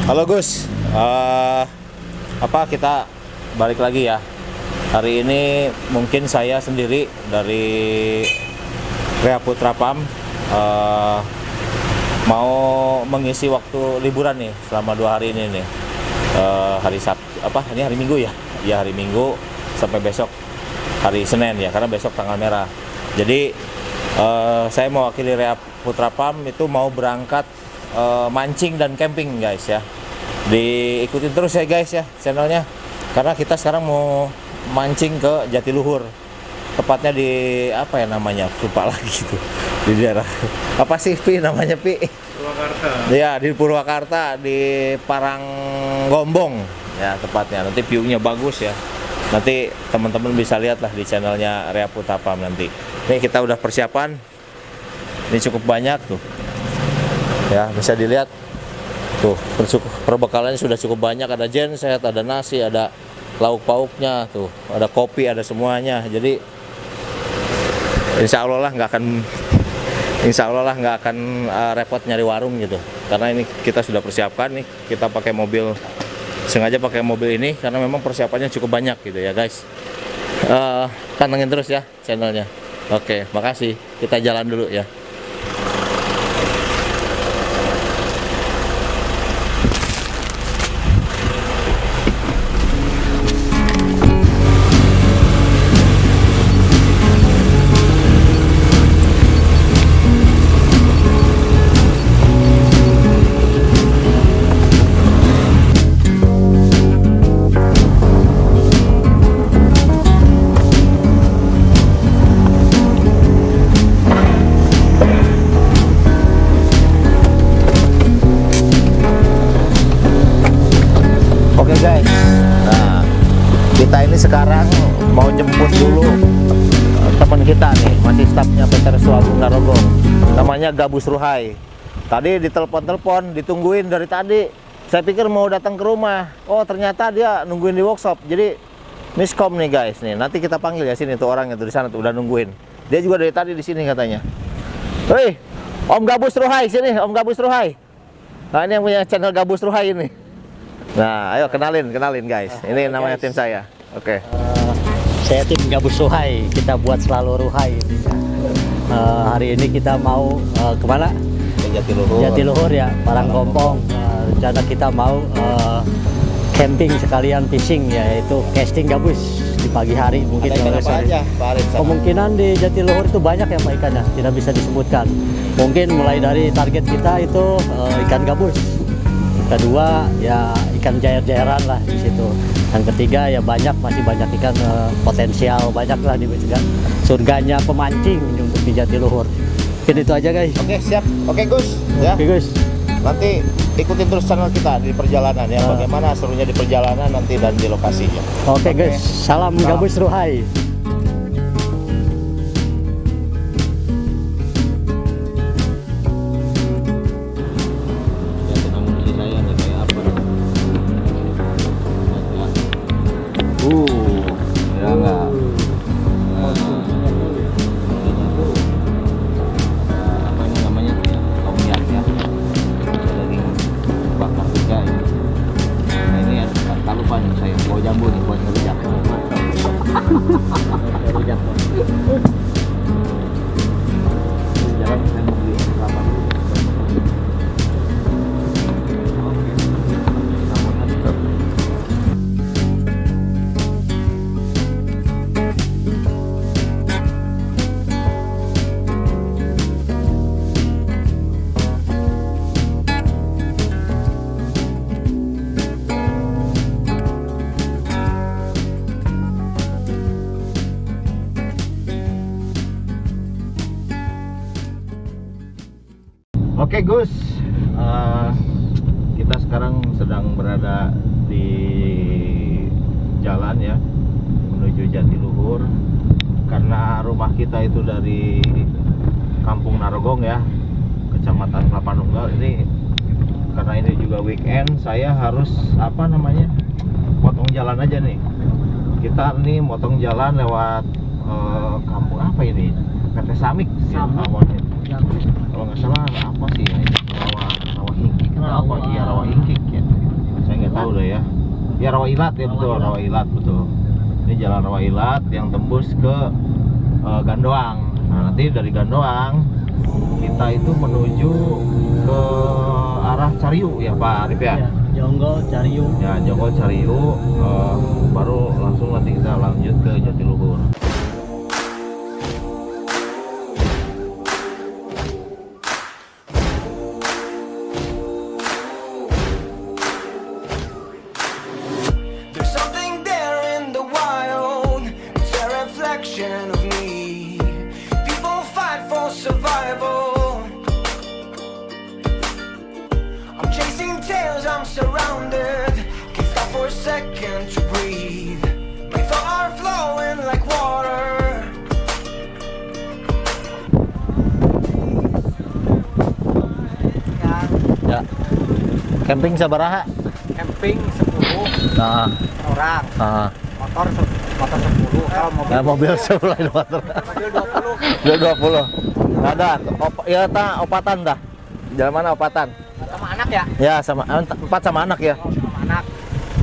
Halo Gus, kita balik lagi ya. Hari ini mungkin saya sendiri dari Rea Putra Pam mau mengisi waktu liburan nih selama 2 hari ini nih. Hari Sabtu, ini hari Minggu ya? Ya hari Minggu sampai besok hari Senin ya, karena besok tanggal merah. Jadi saya mewakili Rea Putra Pam itu mau berangkat mancing dan camping guys ya. Diikutin terus ya guys ya channelnya, karena kita sekarang mau mancing ke Jatiluhur, tepatnya di lupa lagi gitu, di daerah apa sih Pi namanya Pi? Purwakarta. Ya di Purwakarta, di Paranggombong ya tepatnya. Nanti view-nya bagus ya, nanti teman-teman bisa lihat lah di channelnya Rea Putra Pam nanti. Ini kita udah persiapan, ini cukup banyak tuh ya, bisa dilihat tuh, perbekalannya sudah cukup banyak. Ada genset, ada nasi, ada lauk pauknya tuh, ada kopi, ada semuanya. Jadi insya Allah lah nggak akan repot nyari warung gitu, karena ini kita sudah persiapkan nih. Kita pakai mobil, sengaja pakai mobil ini karena memang persiapannya cukup banyak gitu ya guys. Pantengin terus ya channelnya. Oke, makasih, kita jalan dulu ya. Oke guys, nah kita ini sekarang mau jemput dulu teman kita nih, masih stafnya PT Restaurant Agung Narogong, namanya Gabus Ruhai. Tadi ditelepon-telepon, ditungguin dari tadi. Saya pikir mau datang ke rumah, oh ternyata dia nungguin di workshop. Jadi miskom nih guys, nih nanti kita panggil ya sini tuh orangnya tuh di sana tuh udah nungguin. Dia juga dari tadi di sini katanya. Hei, Om Gabus Ruhai sini, Om Gabus Ruhai. Nah ini yang punya channel Gabus Ruhai ini. Nah, ayo kenalin guys. Ini namanya tim saya. Oke. Saya tim Gabus Ruhai. Kita buat selalu Ruhai. Hari ini kita mau kemana? Jatiluhur. Jatiluhur ya, Paranggombong. Rencana kita mau camping sekalian fishing, yaitu casting gabus di pagi hari. Mungkin apa aja, Pak Arif? Kemungkinan di Jatiluhur itu banyak ya Pak ikannya, tidak bisa disebutkan. Mungkin mulai dari target kita itu ikan gabus. Kedua ya ikan jair-jairan lah di situ. Yang ketiga ya masih banyak ikan potensial, banyak lah di surganya pemancing untuk di Jatiluhur. Mungkin itu aja guys. Oke siap. Oke Gus. Ya. Oke Gus. Nanti ikutin terus channel kita di perjalanan ya. Bagaimana serunya di perjalanan nanti dan di lokasinya. Oke Gus. Salam Gabus Ruhai. Ya enggak. Apa ini namanya? Tomiyak ya. Daging bakar juga ini. Nah ini ya, tak lupa nih saya bawa jambu nih buat ngerujak. Oke Gus, kita sekarang sedang berada di jalan ya menuju Jatiluhur, karena rumah kita itu dari Kampung Narogong ya, Kecamatan Kelapa Nunggal. Ini karena ini juga weekend, saya harus potong jalan aja nih. Kita nih motong jalan lewat kampung apa ini? PT Samik ya, awalnya. Kalau nggak salah apa sih ya, rawa Hingkik apa? Iya, rawa Hingkik ya. Saya nggak tahu deh ya. Ya Rawa Ilat ya, betul, Rawa Ilat betul. Ini jalan Rawa Ilat yang tembus ke Gandoang. Nah, nanti dari Gandoang kita itu menuju ke arah Cariu ya Pak Arif ya. Ya, Jonggol Cariu. Ya, Jonggol Cariu, baru langsung nanti kita lanjut ke Jatiluhur. There's something there in the wild, it's a reflection of me. People fight for survival. I'm chasing tails, I'm surrounded. Can't stop for a second to breathe. My thoughts are flowing like water. Ya. Camping sabaraha? Camping 10 Nah, orang, motor 10, kalau mobil, nah, mobil sebelah motor. mobil 20. Udah 20. Nggak ada. Ya opatan dah. Jalan mana opatan? Sama anak ya? Ya sama 4 sama anak ya. Oh, sama anak.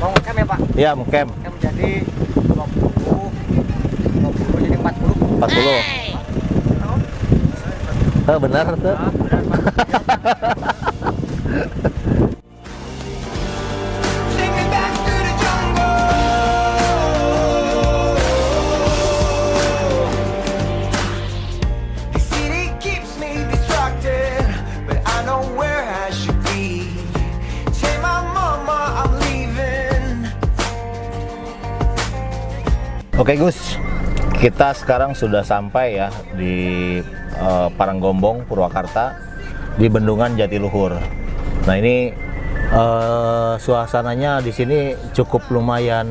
Mau ngecamp ya Pak? Iya, mau camp. Camp jadi 20 jadi 40. 40. Benar tuh. Ah, benar Pak. Take me back to the jungle. The city keeps me distracted, but I know where I should be. Tell my mama I'm leaving. Oke Gus, kita sekarang sudah sampai ya di Paranggombong, Purwakarta, di Bendungan Jatiluhur. Nah ini suasananya di sini cukup lumayan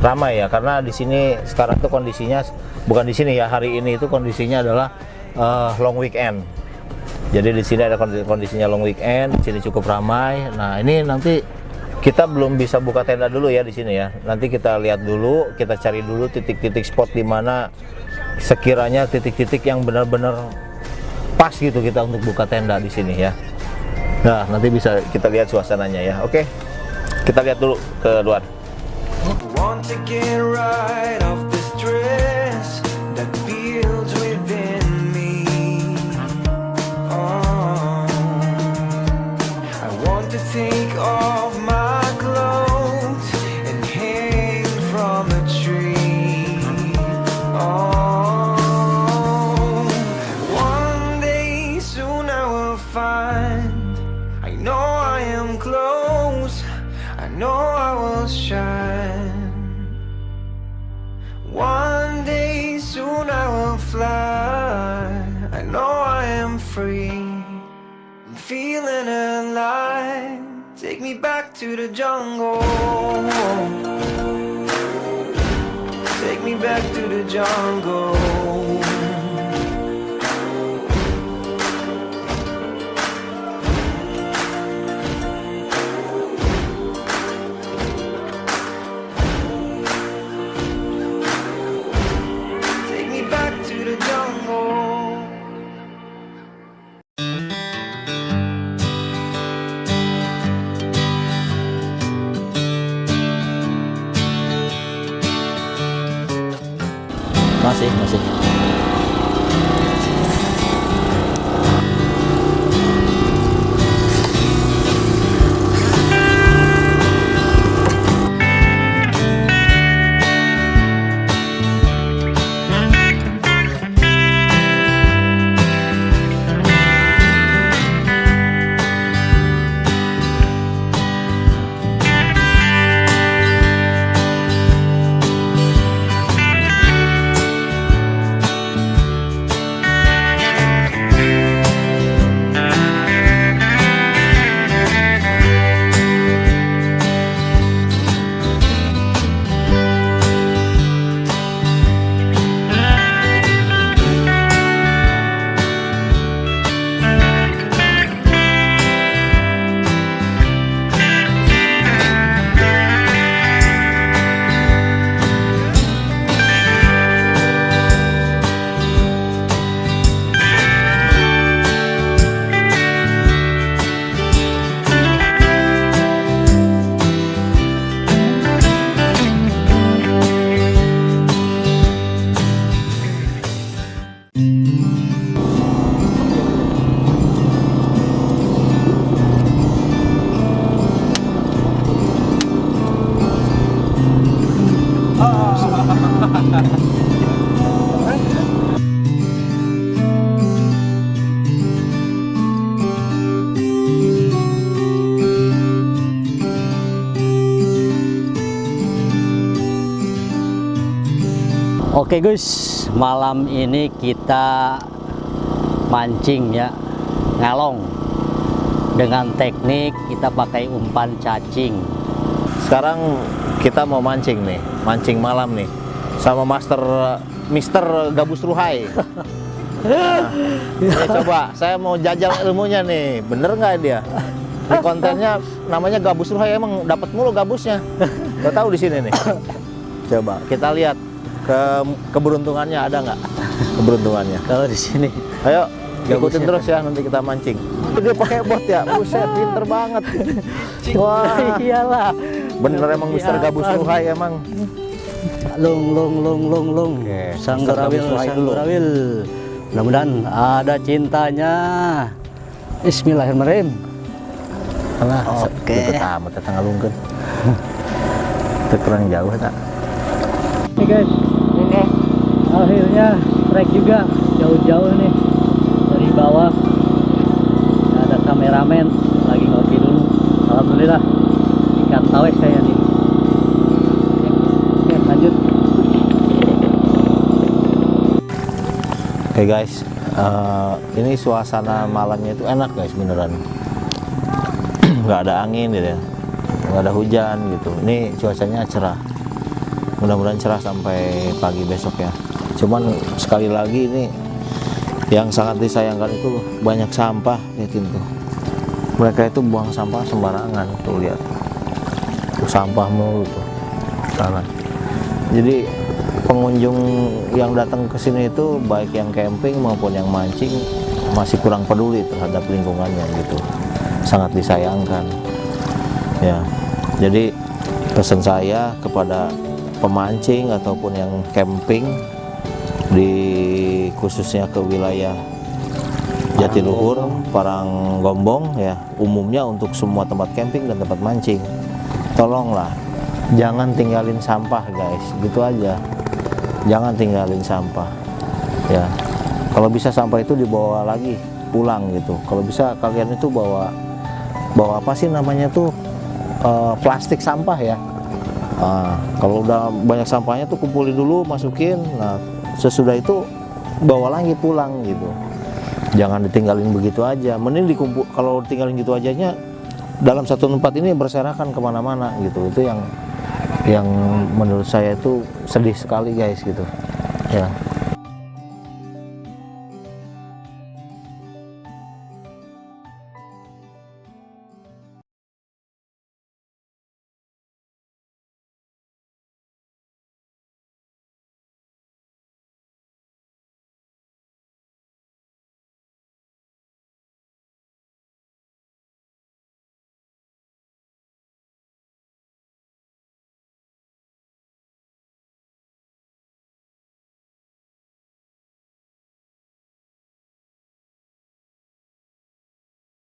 ramai ya, karena di sini sekarang tuh kondisinya bukan di sini ya, hari ini itu kondisinya adalah long weekend. Jadi di sini ada kondisinya long weekend, di sini cukup ramai. Nah ini nanti kita belum bisa buka tenda dulu ya di sini ya. Nanti kita lihat dulu, kita cari dulu titik-titik spot di mana sekiranya titik-titik yang benar-benar pas gitu kita untuk buka tenda di sini ya. Nah, nanti bisa kita lihat suasananya ya. Oke. Kita lihat dulu ke luar. Want to get right off the stress that builds within me. Oh, I want to take off my clothes and hang from a tree. Oh, one day soon I will find. I know I am close. I know I will shine. One day soon I will fly. I know I am free. I'm feeling alive. Take me back to the jungle. Take me back to the jungle. Take me back to the jungle. Masih. Oke guys, malam ini kita mancing ya, ngalong. Dengan teknik kita pakai umpan cacing. Sekarang kita mau mancing nih, mancing malam nih, sama Mister Gabus Ruhai. Nah, ini coba, saya mau jajal ilmunya nih, bener nggak dia? Di kontennya namanya Gabus Ruhai, emang dapat mulu gabusnya. Gak tahu di sini nih. Coba kita lihat keberuntungannya ada nggak? Keberuntungannya. Kalau di sini, Ayo, ikutin Gabusnya. terus ya, nanti kita mancing. Dia pakai bot ya, buset, pinter banget. Wah, iyalah. bener emang Mister Gabus Ruhai emang. Lung. Oke, Sanggurawil, Mister Gabus Ruhai dulu. Sanggurawil. Mudah-mudahan ada cintanya. Bismillahirrahmanirrahim. Alah, Oke. deket amat tetangga lungkeun. Itu kurang jauh tak? Nih guys, ini akhirnya trek juga jauh-jauh nih dari bawah. Ada kameramen lagi ngopi dulu. Alhamdulillah ikan tawes saya nih. Oke, lanjut. Oke guys, ini suasana malamnya itu enak guys, beneran. Nggak ada angin gitu ya, nggak ada hujan gitu. Ini cuacanya cerah. Mudah-mudahan cerah sampai pagi besok ya. Cuman sekali lagi ini yang sangat disayangkan itu banyak sampah, lihatin tuh. Mereka itu buang sampah sembarangan tuh, lihat. Tuh sampah mulu tuh sana. Jadi pengunjung yang datang ke sini itu baik yang camping maupun yang mancing masih kurang peduli terhadap lingkungannya gitu. Sangat disayangkan. Ya. Jadi pesan saya kepada pemancing ataupun yang camping di khususnya ke wilayah Jatiluhur, Paranggombong ya, umumnya untuk semua tempat camping dan tempat mancing. Tolonglah jangan tinggalin sampah guys, gitu aja. Jangan tinggalin sampah. Ya. Kalau bisa sampah itu dibawa lagi pulang gitu. Kalau bisa kalian itu bawa apa sih namanya tuh, plastik sampah ya. Nah, kalau udah banyak sampahnya tuh kumpulin dulu, masukin. Nah, sesudah itu bawa lagi pulang gitu. Jangan ditinggalin begitu aja. Mending dikumpul. Kalau tinggalin gitu ajanya dalam satu tempat ini berserakan kemana-mana gitu. Itu yang menurut saya itu sedih sekali guys gitu. Ya.